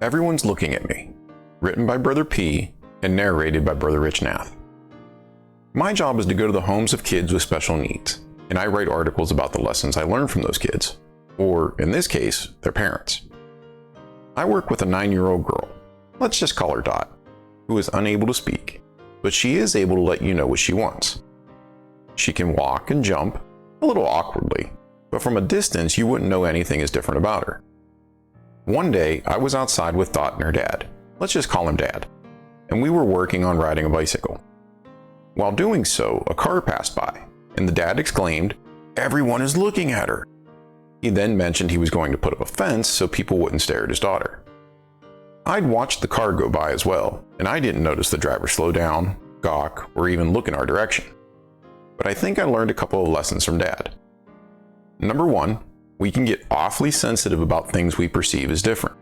Everyone's Looking at Me, written by Brother P and narrated by Brother Rich Nath. My job is to go to the homes of kids with special needs, and I write articles about the lessons I learned from those kids, or in this case, their parents. I work with a 9-year-old girl, let's just call her Dot, who is unable to speak, but she is able to let you know what she wants. She can walk and jump, a little awkwardly, but from a distance you wouldn't know anything is different about her. One day, I was outside with Dot and her dad, let's just call him Dad, and we were working on riding a bicycle. While doing so, a car passed by, and the dad exclaimed, "Everyone is looking at her." He then mentioned he was going to put up a fence so people wouldn't stare at his daughter. I'd watched the car go by as well, and I didn't notice the driver slow down, gawk, or even look in our direction. But I think I learned a couple of lessons from Dad. Number one, we can get awfully sensitive about things we perceive as different.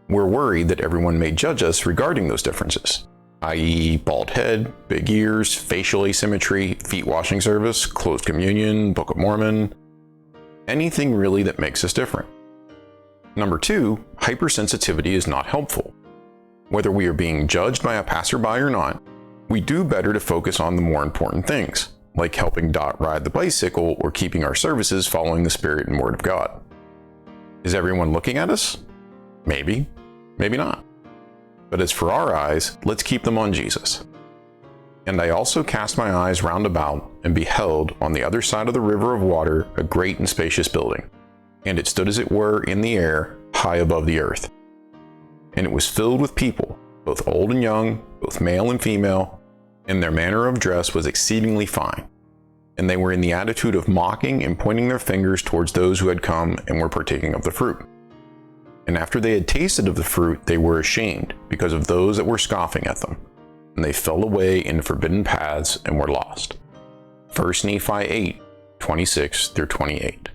We're worried that everyone may judge us regarding those differences, i.e. bald head, big ears, facial asymmetry, feet washing service, closed communion, Book of Mormon, anything really that makes us different. Number two, hypersensitivity is not helpful. Whether we are being judged by a passerby or not, we do better to focus on the more important things, like helping Dot ride the bicycle or keeping our services following the Spirit and Word of God. Is everyone looking at us? Maybe, maybe not. But as for our eyes, let's keep them on Jesus. And I also cast my eyes round about and beheld on the other side of the river of water a great and spacious building, and it stood as it were in the air, high above the earth. And it was filled with people, both old and young, both male and female, and their manner of dress was exceedingly fine. And they were in the attitude of mocking and pointing their fingers towards those who had come and were partaking of the fruit. And after they had tasted of the fruit, they were ashamed because of those that were scoffing at them. And they fell away into forbidden paths and were lost. 1 Nephi 8, 26 through 28.